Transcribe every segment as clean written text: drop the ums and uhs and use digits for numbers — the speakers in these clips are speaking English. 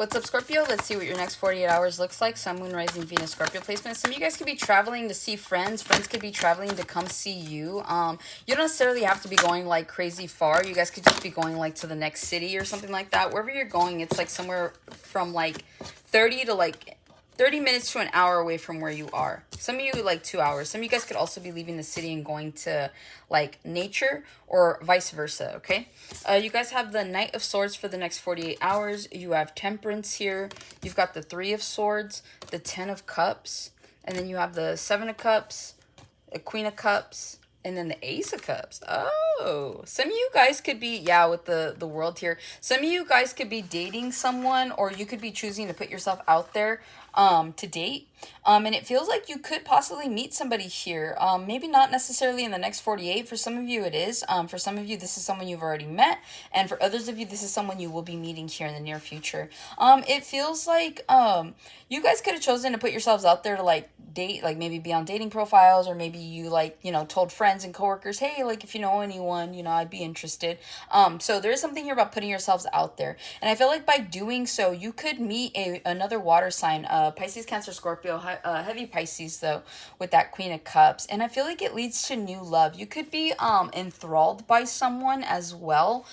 What's up, Scorpio? Let's see what your next 48 hours looks like. Sun, Moon, Rising, Venus, Scorpio placement. Some of you guys could be traveling to see friends. Friends could be traveling to come see you. You don't necessarily have to be going like crazy far. You guys could just be going like to the next city or something like that. Wherever you're going, it's like somewhere from like 30 to like 30 minutes to an hour away from where you are. Some of you like 2 hours. Some of you guys could also be leaving the city and going to like nature or vice versa, okay? You guys have the Knight of Swords for the next 48 hours. You have Temperance here. You've got the Three of Swords, the Ten of Cups, and then you have the Seven of Cups, the Queen of Cups, and then the Ace of Cups. Oh, some of you guys could be, yeah, with the world here. Some of you guys could be dating someone, or you could be choosing to put yourself out there to date. And it feels like you could possibly meet somebody here. Maybe not necessarily in the next 48. For some of you, it is. For some of you, this is someone you've already met. And for others of you, this is someone you will be meeting here in the near future. It feels like you guys could have chosen to put yourselves out there to like date, like maybe be on dating profiles, or maybe you like, you know, told friends and coworkers, hey, like if you know anyone, you know, I'd be interested. So there is something here about putting yourselves out there. And I feel like by doing so, you could meet another water sign, Pisces, Cancer, Scorpio, heavy Pisces though, with that Queen of Cups. And I feel like it leads to new love. You could be enthralled by someone as well.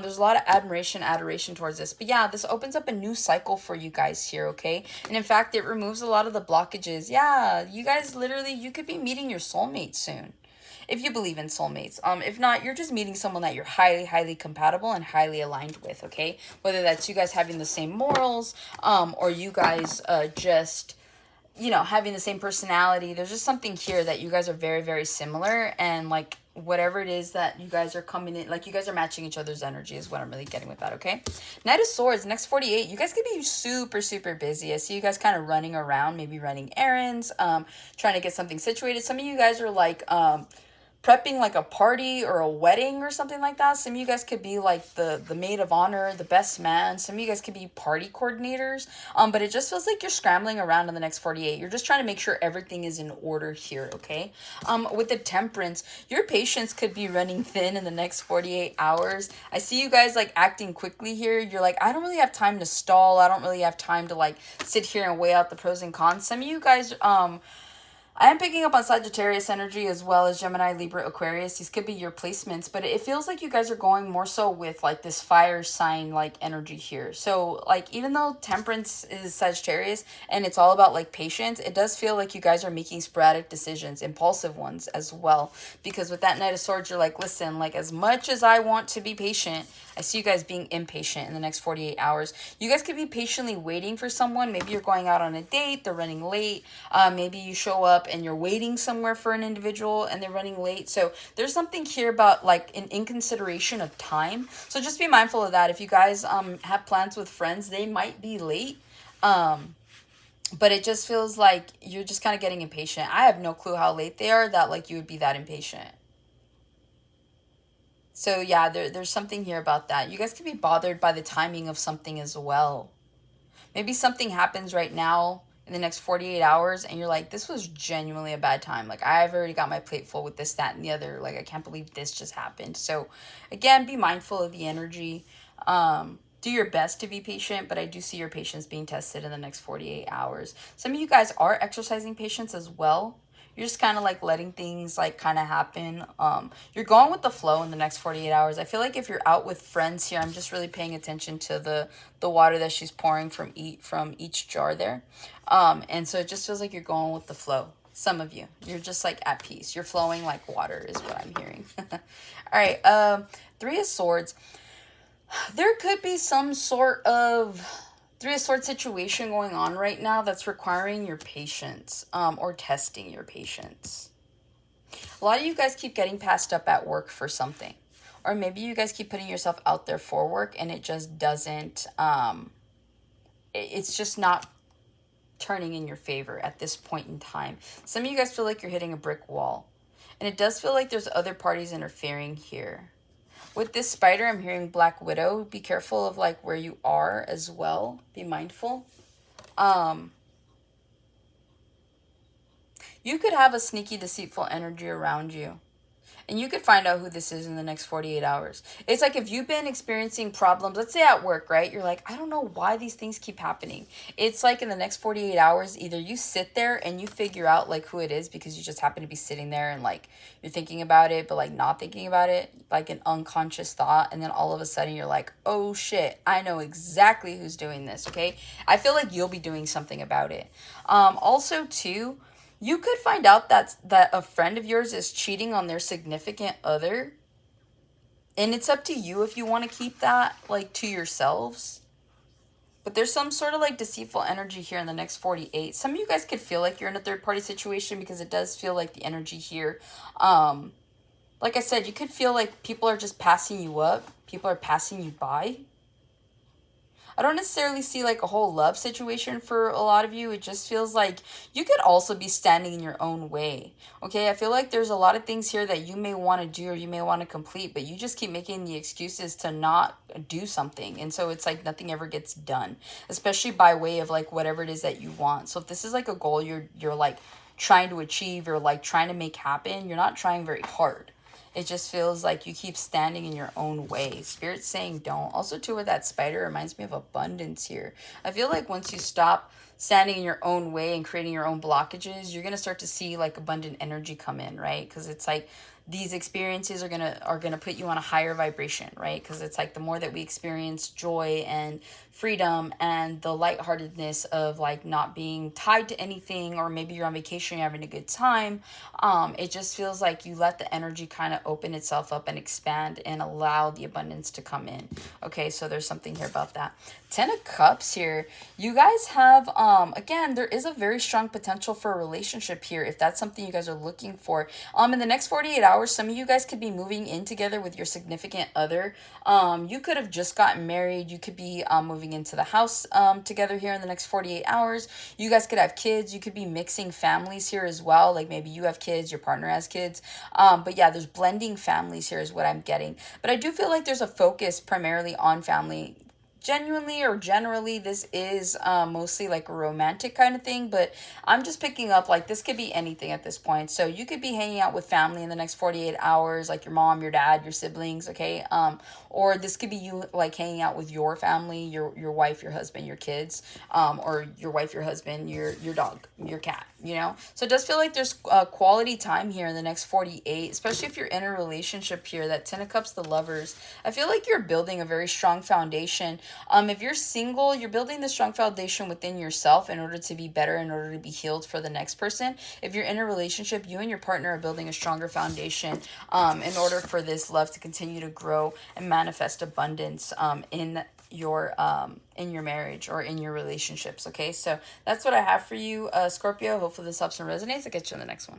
There's a lot of adoration towards this. But yeah, this opens up a new cycle for you guys here, okay? And in fact, it removes a lot of the blockages. Yeah, you guys literally, you could be meeting your soulmate soon, if you believe in soulmates. If not, you're just meeting someone that you're highly compatible and highly aligned with, okay? Whether that's you guys having the same morals, or you guys just, you know, having the same personality. There's just something here that you guys are very similar, and like whatever it is that you guys are coming in, like you guys are matching each other's energy is what I'm really getting with that, okay? Knight of Swords, next 48, you guys could be super busy. I see you guys kind of running around, maybe running errands, trying to get something situated. Some of you guys are like prepping like a party or a wedding or something like that. Some of you guys could be like the maid of honor, the best man. Some of you guys could be party coordinators. But it just feels like you're scrambling around in the next 48. You're just trying to make sure everything is in order here, okay? With the Temperance, your patience could be running thin in the next 48 hours. I see you guys like acting quickly here. You're like, I don't really have time to stall. I don't really have time to like sit here and weigh out the pros and cons. Some of you guys, I am picking up on Sagittarius energy as well as Gemini, Libra, Aquarius. These could be your placements, but it feels like you guys are going more so with like this fire sign like energy here. So like even though Temperance is Sagittarius and it's all about like patience, it does feel like you guys are making sporadic decisions, impulsive ones as well. Because with that Knight of Swords, you're like, listen, like as much as I want to be patient, I see you guys being impatient in the next 48 hours. You guys could be patiently waiting for someone. Maybe you're going out on a date, they're running late. Maybe you show up and you're waiting somewhere for an individual and they're running late. So there's something here about like an inconsideration of time. So just be mindful of that. If you guys have plans with friends, they might be late. But it just feels like you're just kind of getting impatient. I have no clue how late they are that like you would be that impatient. So yeah, there's something here about that. You guys could be bothered by the timing of something as well. Maybe something happens right now in the next 48 hours and you're like, this was genuinely a bad time. Like I've already got my plate full with this, that, and the other. Like I can't believe this just happened. So again, be mindful of the energy. Do your best to be patient, but I do see your patience being tested in the next 48 hours. Some of you guys are exercising patience as well. You're just kind of like letting things like kind of happen. You're going with the flow in the next 48 hours. I feel like if you're out with friends here, I'm just really paying attention to the water that she's pouring from each jar there. And so it just feels like you're going with the flow. Some of you, you're just like at peace. You're flowing like water is what I'm hearing. All right. Three of Swords. There could be some sort of Three of Swords situation going on right now that's requiring your patience, or testing your patience. A lot of you guys keep getting passed up at work for something. Or maybe you guys keep putting yourself out there for work and it just doesn't, it's just not turning in your favor at this point in time. Some of you guys feel like you're hitting a brick wall. And it does feel like there's other parties interfering here. With this spider, I'm hearing Black Widow. Be careful of like where you are as well. Be mindful. You could have a sneaky, deceitful energy around you. And you could find out who this is in the next 48 hours. It's like if you've been experiencing problems, let's say at work, right? You're like, I don't know why these things keep happening. It's like in the next 48 hours, either you sit there and you figure out like who it is because you just happen to be sitting there and like you're thinking about it, but like not thinking about it, like an unconscious thought. And then all of a sudden you're like, oh shit, I know exactly who's doing this, okay? I feel like you'll be doing something about it. Also, too, you could find out that a friend of yours is cheating on their significant other, and it's up to you if you want to keep that like to yourselves. But there's some sort of like deceitful energy here in the next 48. Some of you guys could feel like you're in a third party situation because it does feel like the energy here. Like I said, you could feel like people are just passing you up. People are passing you by. I don't necessarily see like a whole love situation for a lot of you. It just feels like you could also be standing in your own way. Okay, I feel like there's a lot of things here that you may want to do or you may want to complete, but you just keep making the excuses to not do something. And so it's like nothing ever gets done, especially by way of like whatever it is that you want. So if this is like a goal you're like trying to achieve or like trying to make happen, you're not trying very hard. It just feels like you keep standing in your own way. Spirit's saying don't. Also, too, with that spider, reminds me of abundance here. I feel like once you stop standing in your own way and creating your own blockages, you're going to start to see, like, abundant energy come in, right? Because it's like these experiences are gonna put you on a higher vibration, right? Because it's like the more that we experience joy and freedom and the lightheartedness of like not being tied to anything, or maybe you're on vacation, you're having a good time, it just feels like you let the energy kind of open itself up and expand and allow the abundance to come in. Okay, so there's something here about that. 10 of Cups here. You guys have, again, there is a very strong potential for a relationship here if that's something you guys are looking for. In the next 48 hours, some of you guys could be moving in together with your significant other. You could have just gotten married. You could be moving into the house together here in the next 48 hours. You guys could have kids. You could be mixing families here as well. Like maybe you have kids, your partner has kids. But yeah, there's blending families here is what I'm getting. But I do feel like there's a focus primarily on family. Genuinely or generally, this is mostly like a romantic kind of thing, but I'm just picking up like this could be anything at this point. So you could be hanging out with family in the next 48 hours, like your mom, your dad, your siblings, okay? Or this could be you like hanging out with your family, your wife, your husband, your kids, or your wife, your husband, your dog, your cat, you know? So it does feel like there's quality time here in the next 48, especially if you're in a relationship here. That 10 of Cups, the Lovers, I feel like you're building a very strong foundation. If you're single, you're building the strong foundation within yourself in order to be better, in order to be healed for the next person. If you're in a relationship, you and your partner are building a stronger foundation in order for this love to continue to grow and manifest abundance in your marriage or in your relationships. Okay, so that's what I have for you, Scorpio. Hopefully this helps and resonates. I'll get you in the next one.